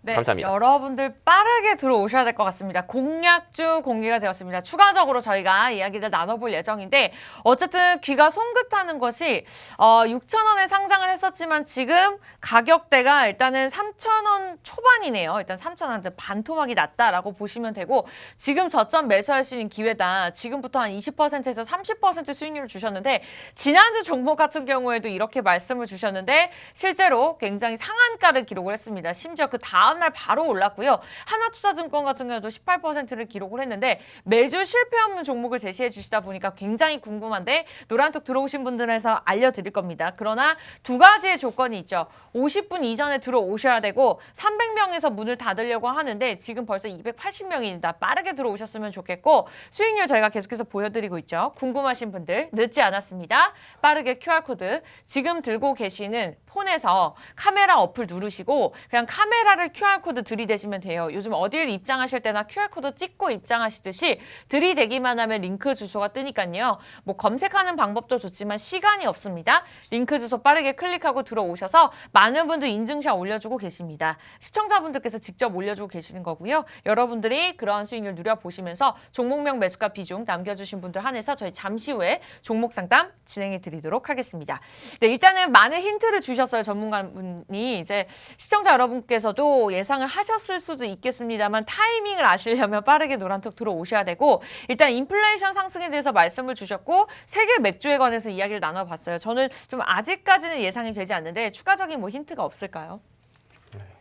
네, 감사합니다. 여러분들 빠르게 들어오셔야 될 것 같습니다. 공약주 공개가 되었습니다. 추가적으로 저희가 이야기를 나눠볼 예정인데 어쨌든 귀가 송긋하는 것이 6,000원에 상장을 했었지만 지금 가격대가 일단은 3,000원 초반이네요. 일단 3,000원한테 반토막이 났다라고 보시면 되고 지금 저점 매수할 수 있는 기회다. 지금부터 한 20%에서 30% 수익률을 주셨는데 지난주 종목 같은 경우에도 이렇게 말씀을 주셨는데 실제로 굉장히 상한가를 기록을 했습니다. 심지어 그 다음날 바로 올랐고요. 하나투자증권 같은 경우도 18%를 기록을 했는데 매주 실패 없는 종목을 제시해 주시다 보니까 굉장히 궁금한데 노란톡 들어오신 분들에서 알려드릴 겁니다. 그러나 두 가지의 조건이 있죠. 50분 이전에 들어오셔야 되고 300명에서 문을 닫으려고 하는데 지금 벌써 280명입니다. 빠르게 들어오셨으면 좋겠고 수익률 저희가 계속해서 보여드리고 있죠. 궁금하신 분들 늦지 않았습니다. 빠르게 QR코드 지금 들고 계시는 폰에서 카메라 어플 누르시고 그냥 카메라를 QR코드 들이대시면 돼요. 요즘 어딜 입장하실 때나 QR코드 찍고 입장하시듯이 들이대기만 하면 링크 주소가 뜨니까요. 뭐 검색하는 방법도 좋지만 시간이 없습니다. 링크 주소 빠르게 클릭하고 들어오셔서 많은 분들 인증샷 올려주고 계십니다. 시청자분들께서 직접 올려주고 계시는 거고요. 여러분들이 그러한 수익률 누려보시면서 종목명 매수가 비중 남겨주신 분들 한해서 저희 잠시 후에 종목 상담 진행해 드리도록 하겠습니다. 네, 일단은 많은 힌트를 주셨어요. 전문가분이. 이제 시청자 여러분께서도 예상을 하셨을 수도 있겠습니다만 타이밍을 아시려면 빠르게 노란톡 들어오셔야 되고 일단 인플레이션 상승에 대해서 말씀을 주셨고 세계 맥주에 관해서 이야기를 나눠봤어요. 저는 좀 아직까지는 예상이 되지 않는데 추가적인 뭐 힌트가 없을까요?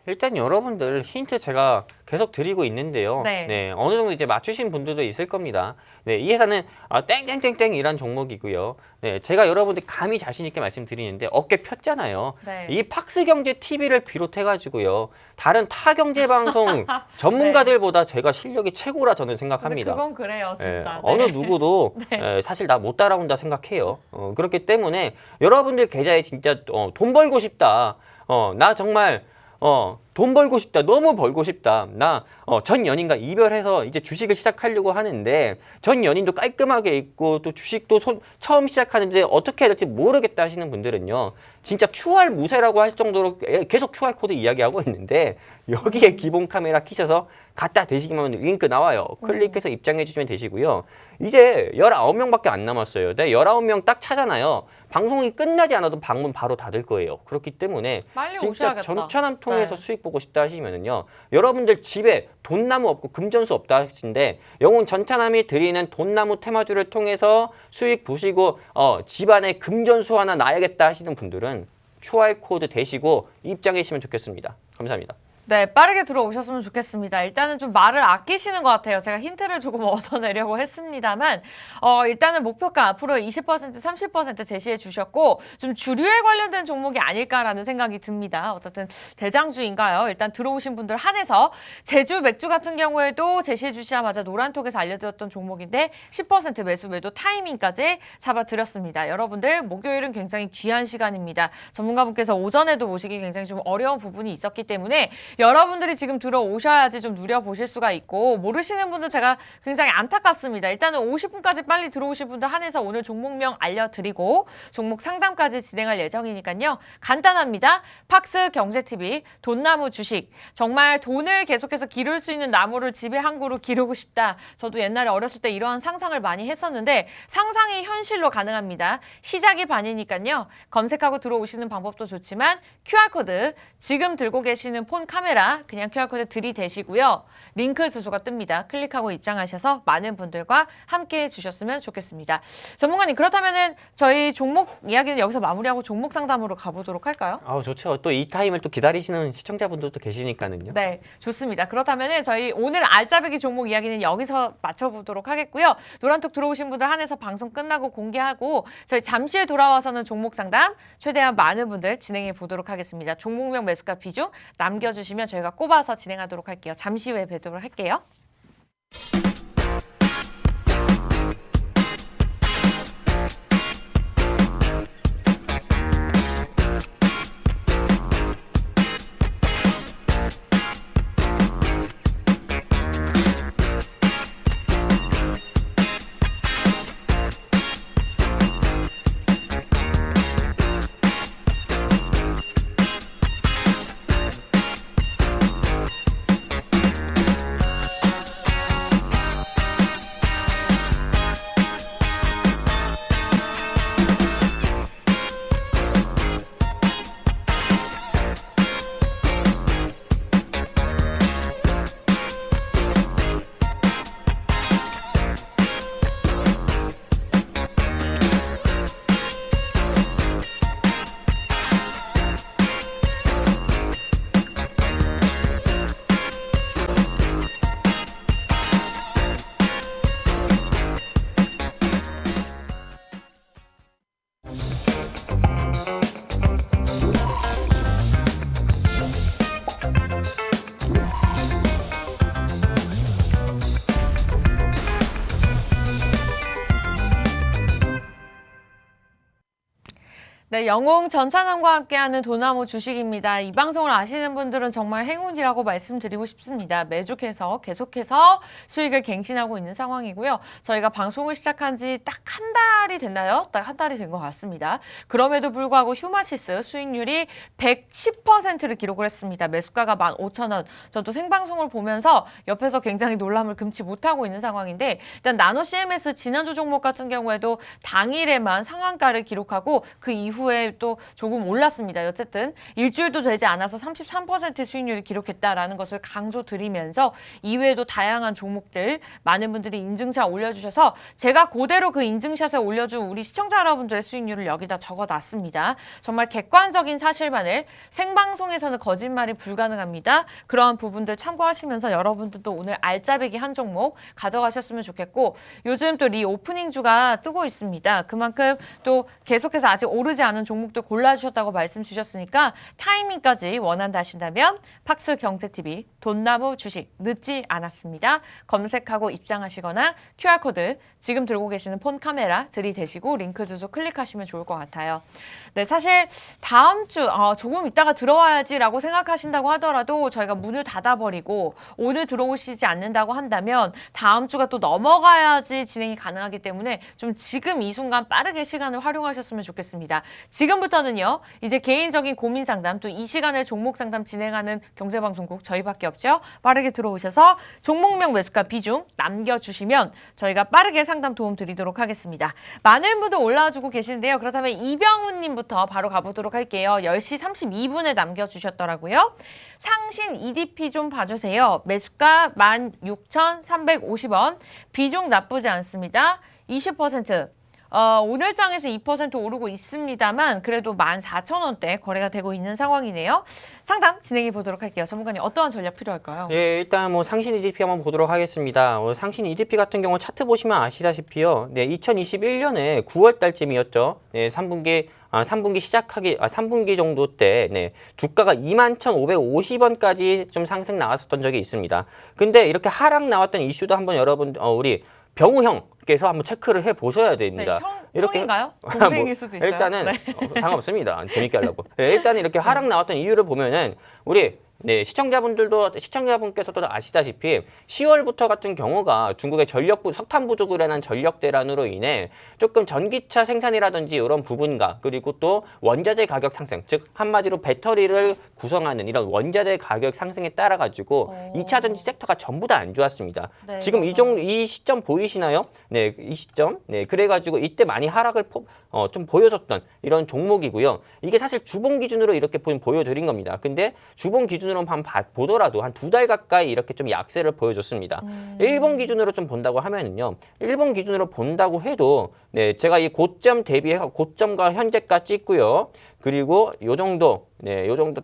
일단 여러분들 힌트 제가 계속 드리고 있는데요. 네. 어느 정도 이제 맞추신 분들도 있을 겁니다. 네, 이 회사는 땡땡땡땡이란 종목이고요. 네, 제가 여러분들 감히 자신 있게 말씀드리는데 어깨 폈잖아요. 네. 이 팍스경제 TV를 비롯해가지고요. 다른 타 경제 방송 전문가들보다 제가 실력이 최고라 저는 근데 생각합니다. 그건 그래요, 진짜. 네. 어느 누구도 사실 나 못 따라온다 생각해요. 그렇기 때문에 여러분들 계좌에 진짜 돈 벌고 싶다. 나 정말 돈 벌고 싶다. 너무 벌고 싶다. 나 전 연인과 이별해서 이제 주식을 시작하려고 하는데 전 연인도 깔끔하게 있고 또 주식도 처음 시작하는데 어떻게 해야 될지 모르겠다 하시는 분들은요. 진짜 QR 무쇠라고 할 정도로 계속 QR 코드 이야기하고 있는데 여기에 기본 카메라 키셔서 갖다 대시기만 하면 링크 나와요. 클릭해서 입장해 주시면 되시고요. 이제 19명밖에 안 남았어요. 네, 19명 딱 차잖아요. 방송이 끝나지 않아도 방문 바로 닫을 거예요. 그렇기 때문에 빨리 진짜 오셔야겠다. 전천함 통해서 네. 수익 보고 싶다 하시면은요. 여러분들 집에 돈나무 없고 금전수 없다 하시는데 영웅 전천함이 드리는 돈나무 테마주를 통해서 수익 보시고 집안에 금전수 하나 놔야겠다 하시는 분들은 QR코드 대시고 입장해 주시면 좋겠습니다. 감사합니다. 네, 빠르게 들어오셨으면 좋겠습니다. 일단은 좀 말을 아끼시는 것 같아요. 제가 힌트를 조금 얻어내려고 했습니다만 일단은 목표가 앞으로 20%, 30% 제시해 주셨고 좀 주류에 관련된 종목이 아닐까라는 생각이 듭니다. 어쨌든 대장주인가요? 일단 들어오신 분들 한해서 제주 맥주 같은 경우에도 제시해 주시자마자 노란톡에서 알려드렸던 종목인데 10% 매수 매도 타이밍까지 잡아드렸습니다. 여러분들 목요일은 굉장히 귀한 시간입니다. 전문가분께서 오전에도 모시기 굉장히 좀 어려운 부분이 있었기 때문에 여러분들이 지금 들어오셔야지 좀 누려보실 수가 있고 모르시는 분들 제가 굉장히 안타깝습니다. 일단은 50분까지 빨리 들어오실 분들 한해서 오늘 종목명 알려드리고 종목 상담까지 진행할 예정이니까요. 간단합니다. 팍스 경제TV 돈나무 주식 정말 돈을 계속해서 기를 수 있는 나무를 집에 한 그루 기르고 싶다. 저도 옛날에 어렸을 때 이러한 상상을 많이 했었는데 상상이 현실로 가능합니다. 시작이 반이니까요. 검색하고 들어오시는 방법도 좋지만 QR코드 지금 들고 계시는 폰 카메라 그냥 QR코드 들이대시고요. 링크 주소가 뜹니다. 클릭하고 입장하셔서 많은 분들과 함께 해주셨으면 좋겠습니다. 전문가님 그렇다면은 저희 종목 이야기는 여기서 마무리하고 종목 상담으로 가보도록 할까요? 좋죠. 또 이 타임을 또 기다리시는 시청자분들도 계시니까는요. 네, 좋습니다. 그렇다면은 저희 오늘 알짜배기 종목 이야기는 여기서 마쳐보도록 하겠고요. 노란톡 들어오신 분들 한해서 방송 끝나고 공개하고 저희 잠시 후에 돌아와서는 종목 상담 최대한 많은 분들 진행해 보도록 하겠습니다. 종목명 매수가 비중 남겨주시면 저희가 꼽아서 진행하도록 할게요. 잠시 후에 뵙도록 할게요. 네, 영웅 전찬남과 함께하는 도나무 주식입니다. 이 방송을 아시는 분들은 정말 행운이라고 말씀드리고 싶습니다. 계속해서 수익을 갱신하고 있는 상황이고요. 저희가 방송을 시작한 지 딱 한 달이 됐나요? 딱 한 달이 된 것 같습니다. 그럼에도 불구하고 휴마시스 수익률이 110%를 기록을 했습니다. 매수가가 15,000원. 저도 생방송을 보면서 옆에서 굉장히 놀람을 금치 못하고 있는 상황인데 일단 나노 CMS 지난주 종목 같은 경우에도 당일에만 상한가를 기록하고 그 이후에 또 조금 올랐습니다. 어쨌든 일주일도 되지 않아서 33% 수익률을 기록했다라는 것을 강조드리면서 이외에도 다양한 종목들 많은 분들이 인증샷 올려주셔서 제가 그대로 그 인증샷에 올려준 우리 시청자 여러분들의 수익률을 여기다 적어놨습니다. 정말 객관적인 사실만을 생방송에서는 거짓말이 불가능합니다. 그러한 부분들 참고하시면서 여러분들도 오늘 알짜배기 한 종목 가져가셨으면 좋겠고 요즘 또 리오프닝 주가 뜨고 있습니다. 그만큼 또 계속해서 아직 오르지 않은 종목들 골라주셨다고 말씀 주셨으니까 타이밍까지 원한다 하신다면 팍스 경제TV 돈나무 주식 늦지 않았습니다. 검색하고 입장하시거나 QR코드 지금 들고 계시는 폰 카메라 들이대시고 링크 주소 클릭하시면 좋을 것 같아요. 네, 사실 다음 주 조금 이따가 들어와야지라고 생각하신다고 하더라도 저희가 문을 닫아버리고 오늘 들어오시지 않는다고 한다면 다음 주가 또 넘어가야지 진행이 가능하기 때문에 좀 지금 이 순간 빠르게 시간을 활용하셨으면 좋겠습니다. 지금부터는요. 이제 개인적인 고민 상담 또 이 시간에 종목 상담 진행하는 경제방송국 저희밖에 없죠. 빠르게 들어오셔서 종목명 매수가 비중 남겨주시면 저희가 빠르게 상담 도움 드리도록 하겠습니다. 많은 분들 올라와주고 계시는데요. 그렇다면 이병훈님부터 바로 가보도록 할게요. 10시 32분에 남겨주셨더라고요. 상신 EDP 좀 봐주세요. 매수가 16,350원. 비중 나쁘지 않습니다. 20%. 오늘 장에서 2% 오르고 있습니다만 그래도 14,000원대 거래가 되고 있는 상황이네요. 상담 진행해 보도록 할게요. 전문가님 어떠한 전략 필요할까요? 예, 일단 뭐 상신 EDP 한번 보도록 하겠습니다. 상신 EDP 같은 경우 차트 보시면 아시다시피요. 네, 2021년에 9월 달쯤이었죠. 네, 3분기 정도 때 네, 주가가 21,550원까지 좀 상승 나왔었던 적이 있습니다. 근데 이렇게 하락 나왔던 이슈도 한번 여러분 우리 병우 형께서 한번 체크를 해 보셔야 됩니다. 네, 형인가요? 동생일 수도 있어요. 일단은 네. 상관없습니다. 재밌게 하려고. 네, 일단 이렇게 하락 나왔던 이유를 보면은 우리 시청자분께서도 아시다시피 10월부터 같은 경우가 중국의 석탄 부족으로 인한 전력 대란으로 인해 조금 전기차 생산이라든지 이런 부분과 그리고 또 원자재 가격 상승, 즉 한마디로 배터리를 구성하는 이런 원자재 가격 상승에 따라 가지고 2차 전지 섹터가 전부 다 안 좋았습니다. 네, 지금 이 시점 보이시나요? 네, 이 시점. 네, 그래가지고 이때 많이 하락을 좀 보여줬던 이런 종목이고요. 이게 사실 주봉 기준으로 이렇게 보여드린 겁니다. 근데 주봉 기준으로 보더라도 한 2달 가까이 이렇게 좀 약세를 보여줬습니다. 일본 기준으로 좀 본다고 하면은요. 일본 기준으로 본다고 해도 네, 제가 이 고점 대비해서 고점과 현재가 찍고요. 그리고 요 정도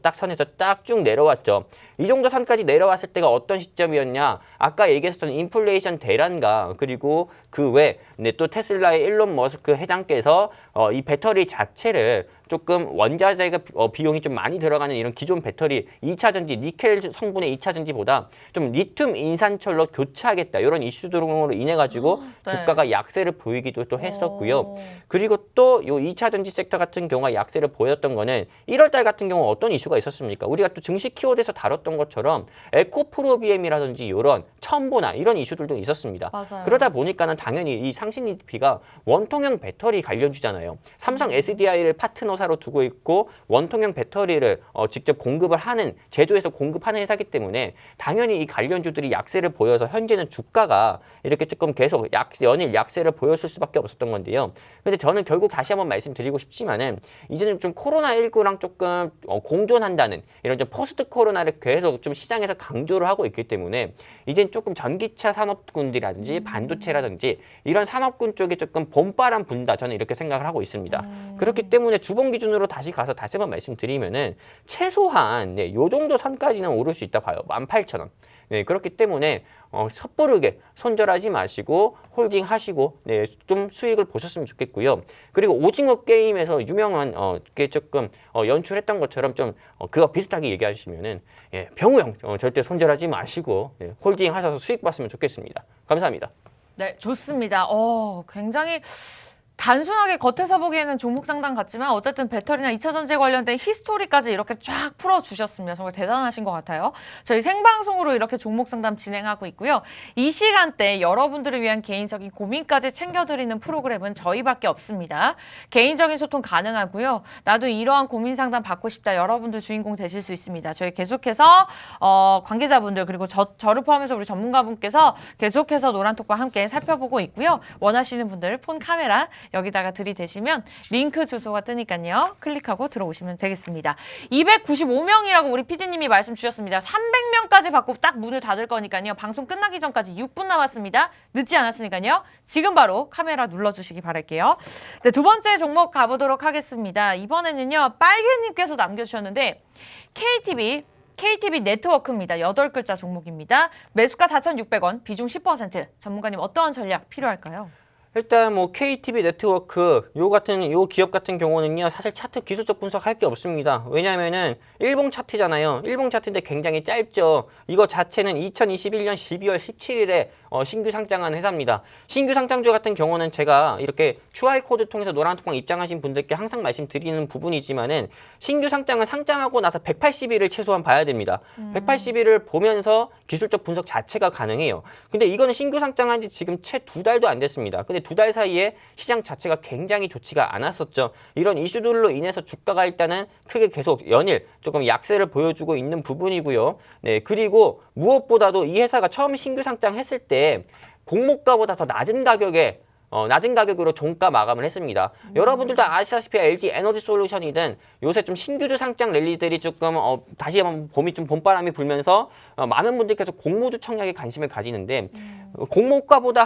딱 선에서 딱 쭉 내려왔죠. 이 정도 선까지 내려왔을 때가 어떤 시점이었냐? 아까 얘기했었던 인플레이션 대란과 그리고 그 외 또 테슬라의 일론 머스크 회장께서 이 배터리 자체를 조금 원자재가 비용이 좀 많이 들어가는 이런 기존 배터리 2차 전지 니켈 성분의 2차 전지보다 좀 리튬 인산철로 교체하겠다 이런 이슈 등으로 인해 가지고 네. 주가가 약세를 보이기도 또 했었고요. 그리고 또 요 2차 전지 섹터 같은 경우가 약세를 보였던 거는 1월 달 같은 경우 어떤 이슈가 있었습니까? 우리가 또 증시 키워드에서 다뤘던 것처럼 에코프로비엠이라든지 이런 첨보나 이런 이슈들도 있었습니다. 맞아요. 그러다 보니까는 당연히 이 상신 EDP가 원통형 배터리 관련주잖아요. 삼성 SDI를 파트너사로 두고 있고 원통형 배터리를 직접 공급을 하는 제조해서 공급하는 회사이기 때문에 당연히 이 관련주들이 약세를 보여서 현재는 주가가 이렇게 조금 계속 연일 약세를 보였을 수밖에 없었던 건데요. 근데 저는 결국 다시 한번 말씀드리고 싶지만은 이제는 좀 코로나19랑 조금 공존한다는 이런 좀 포스트 코로나를 계속 좀 시장에서 강조를 하고 있기 때문에 이젠 조금 전기차 산업군들이라든지 반도체라든지 이런 산업군 쪽에 조금 봄바람 분다 저는 이렇게 생각을 하고 있습니다. 그렇기 때문에 주봉 기준으로 다시 한번 말씀드리면은 최소한 요 정도 선까지는 오를 수 있다 봐요. 18,000원. 네, 그렇기 때문에 섣부르게 손절하지 마시고 홀딩하시고 좀 수익을 보셨으면 좋겠고요. 그리고 오징어 게임에서 유명한 게 조금 연출했던 것처럼 좀 그거 비슷하게 얘기하시면은 병우 형 절대 손절하지 마시고 홀딩하셔서 수익 봤으면 좋겠습니다. 감사합니다. 네, 좋습니다. 굉장히 단순하게 겉에서 보기에는 종목 상담 같지만 어쨌든 배터리나 2차 전지 관련된 히스토리까지 이렇게 쫙 풀어주셨습니다. 정말 대단하신 것 같아요. 저희 생방송으로 이렇게 종목 상담 진행하고 있고요. 이 시간대 여러분들을 위한 개인적인 고민까지 챙겨드리는 프로그램은 저희밖에 없습니다. 개인적인 소통 가능하고요. 나도 이러한 고민 상담 받고 싶다. 여러분들 주인공 되실 수 있습니다. 저희 계속해서 관계자분들 그리고 저를 포함해서 우리 전문가분께서 계속해서 노란톡과 함께 살펴보고 있고요. 원하시는 분들 폰 카메라 여기다가 들이대시면 링크 주소가 뜨니까요. 클릭하고 들어오시면 되겠습니다. 295명이라고 우리 PD님이 말씀 주셨습니다. 300명까지 받고 딱 문을 닫을 거니까요. 방송 끝나기 전까지 6분 남았습니다. 늦지 않았으니까요. 지금 바로 카메라 눌러주시기 바랄게요. 네, 두 번째 종목 가보도록 하겠습니다. 이번에는요. 빨개님께서 남겨주셨는데 KTB 네트워크입니다. 8글자 종목입니다. 매수가 4,600원, 비중 10%. 전문가님 어떠한 전략 필요할까요? 일단 뭐 KTB 네트워크 요 기업 같은 경우는요 사실 차트 기술적 분석할 게 없습니다. 왜냐면은 일봉 차트잖아요. 일봉 차트인데 굉장히 짧죠. 이거 자체는 2021년 12월 17일에 신규 상장한 회사입니다. 신규 상장주 같은 경우는 제가 이렇게 QR코드 통해서 노란톡방 입장하신 분들께 항상 말씀드리는 부분이지만은 신규 상장은 상장하고 나서 180일을 최소한 봐야 됩니다. 180일을 보면서 기술적 분석 자체가 가능해요. 근데 이거는 신규 상장한 지 지금 채 2달도 안 됐습니다. 근데 2달 사이에 시장 자체가 굉장히 좋지가 않았었죠. 이런 이슈들로 인해서 주가가 일단은 크게 계속 연일 조금 약세를 보여주고 있는 부분이고요. 네, 그리고 무엇보다도 이 회사가 처음 신규 상장했을 때 공모가보다 더 낮은 가격으로 종가 마감을 했습니다. 여러분들도 아시다시피 LG 에너지 솔루션이든 요새 좀 신규주 상장 랠리들이 조금 다시 한번 봄바람이 불면서 많은 분들께서 공모주 청약에 관심을 가지는데 공모가보다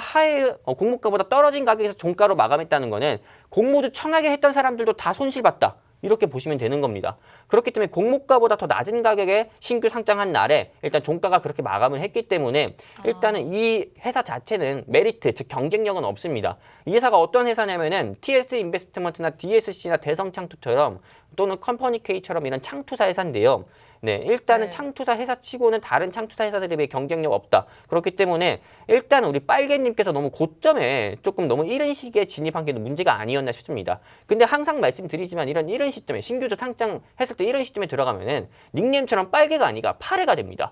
떨어진 가격에서 종가로 마감했다는 거는 공모주 청약에 했던 사람들도 다 손실봤다. 이렇게 보시면 되는 겁니다. 그렇기 때문에 공모가보다 더 낮은 가격에 신규 상장한 날에 일단 종가가 그렇게 마감을 했기 때문에 일단은 이 회사 자체는 메리트, 즉 경쟁력은 없습니다. 이 회사가 어떤 회사냐면은 TS 인베스트먼트나 DSC나 대성창투처럼 또는 컴퍼니케이처럼 이런 창투사 회사인데요. 네, 일단은 창투사 회사치고는 다른 창투사 회사들에 비해 경쟁력 없다. 그렇기 때문에 일단 우리 빨개님께서 너무 고점에 조금 너무 이른 시기에 진입한 게 문제가 아니었나 싶습니다. 근데 항상 말씀드리지만 이런 이른 시점에 신규주 상장했을 때 이런 시점에 들어가면은 닉네임처럼 빨개가 아니라 파래가 됩니다.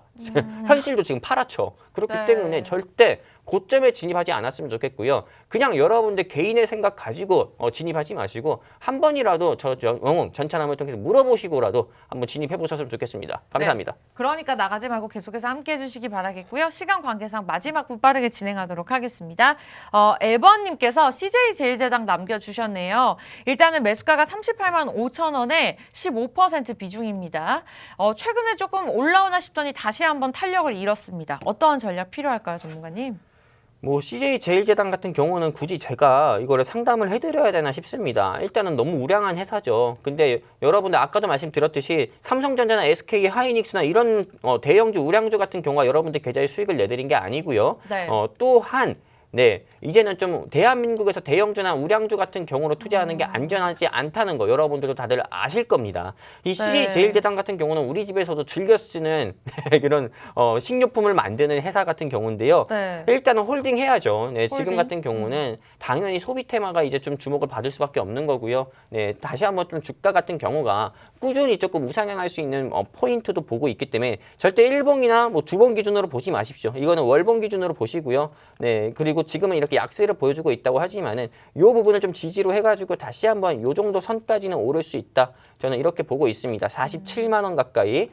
현실도 지금 파랗죠. 그렇기 때문에 절대 고점에 진입하지 않았으면 좋겠고요. 그냥 여러분들 개인의 생각 가지고 진입하지 마시고 한 번이라도 저 영웅 전차남을 통해서 물어보시고라도 한번 진입해 보셨으면 좋겠습니다. 감사합니다. 네, 그러니까 나가지 말고 계속해서 함께 해주시기 바라겠고요. 시간 관계상 마지막 분 빠르게 진행하도록 하겠습니다. 에버님께서 CJ제일제당 남겨주셨네요. 일단은 매수가가 38만 5천 원에 15% 비중입니다. 최근에 조금 올라오나 싶더니 다시 한번 탄력을 잃었습니다. 어떠한 전략 필요할까요, 전문가님? 뭐 CJ제일제당 같은 경우는 굳이 제가 이거를 상담을 해드려야 되나 싶습니다. 일단은 너무 우량한 회사죠. 근데 여러분들 아까도 말씀드렸듯이 삼성전자나 SK 하이닉스나 이런 대형주, 우량주 같은 경우가 여러분들 계좌에 수익을 내드린 게 아니고요. 네. 또한 네, 이제는 좀 대한민국에서 대형주나 우량주 같은 경우로 투자하는 게 안전하지 않다는 거 여러분들도 다들 아실 겁니다. 이 CJ제일제당 같은 경우는 우리 집에서도 즐겨 쓰는 이런 식료품을 만드는 회사 같은 경우인데요. 네. 일단은 홀딩 해야죠. 네, 지금 홀딩? 같은 경우는 당연히 소비 테마가 이제 좀 주목을 받을 수밖에 없는 거고요. 네, 다시 한번 좀 주가 같은 경우가 꾸준히 조금 우상향할 수 있는 포인트도 보고 있기 때문에 절대 일봉이나 뭐 주봉 기준으로 보지 마십시오. 이거는 월봉 기준으로 보시고요. 네, 그리고 지금은 이렇게 약세를 보여주고 있다고 하지만은 이 부분을 좀 지지로 해가지고 다시 한번 이 정도 선까지는 오를 수 있다. 저는 이렇게 보고 있습니다. 47만 원 가까이.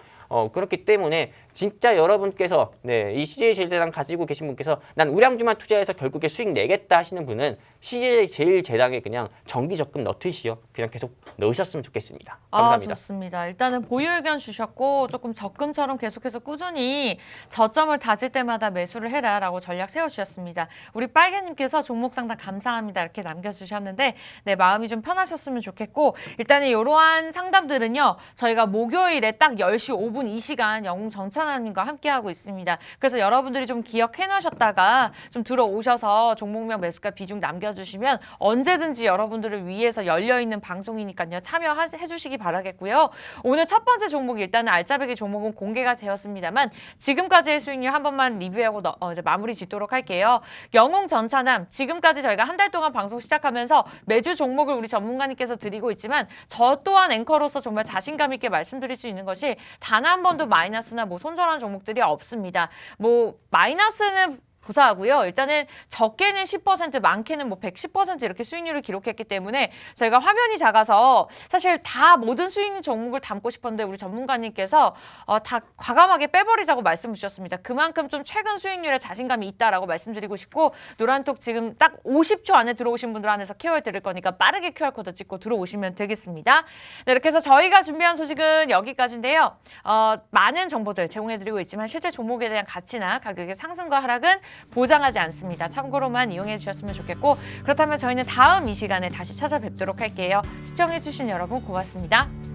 그렇기 때문에 진짜 여러분께서 이 CJ제일제당 가지고 계신 분께서 난 우량주만 투자해서 결국에 수익 내겠다 하시는 분은 CJ제일제당에 그냥 정기 적금 넣듯이요. 그냥 계속 넣으셨으면 좋겠습니다. 감사합니다. 좋습니다. 일단은 보유 의견 주셨고 조금 적금처럼 계속해서 꾸준히 저점을 다질 때마다 매수를 해라라고 전략 세워주셨습니다. 우리 빨개님께서 종목 상담 감사합니다 이렇게 남겨주셨는데 네, 마음이 좀 편하셨으면 좋겠고 일단은 이러한 상담들은요. 저희가 목요일에 딱 10시 5분 이 시간 영웅 전차 전찬환님과 함께하고 있습니다. 그래서 여러분들이 좀 기억해 놓으셨다가 좀 들어오셔서 종목명 매수가 비중 남겨주시면 언제든지 여러분들을 위해서 열려있는 방송이니까요. 참여해 주시기 바라겠고요. 오늘 첫 번째 종목 일단은 알짜배기 종목은 공개가 되었습니다만 지금까지의 수익률 한 번만 리뷰하고 이제 마무리 짓도록 할게요. 영웅 전차남 지금까지 저희가 한 달 동안 방송 시작하면서 매주 종목을 우리 전문가님께서 드리고 있지만 저 또한 앵커로서 정말 자신감 있게 말씀드릴 수 있는 것이 단 한 번도 마이너스나 뭐 손절한 종목들이 없습니다. 뭐 마이너스는 고사하고요. 일단은 적게는 10%, 많게는 뭐 110% 이렇게 수익률을 기록했기 때문에 저희가 화면이 작아서 사실 다 모든 수익률 종목을 담고 싶었는데 우리 전문가님께서 다 과감하게 빼버리자고 말씀 주셨습니다. 그만큼 좀 최근 수익률에 자신감이 있다라고 말씀드리고 싶고 노란톡 지금 딱 50초 안에 들어오신 분들 안에서 케어해 드릴 거니까 빠르게 QR코드 찍고 들어오시면 되겠습니다. 네, 이렇게 해서 저희가 준비한 소식은 여기까지인데요. 많은 정보들 제공해 드리고 있지만 실제 종목에 대한 가치나 가격의 상승과 하락은 보장하지 않습니다. 참고로만 이용해 주셨으면 좋겠고 그렇다면 저희는 다음 이 시간에 다시 찾아뵙도록 할게요. 시청해 주신 여러분 고맙습니다.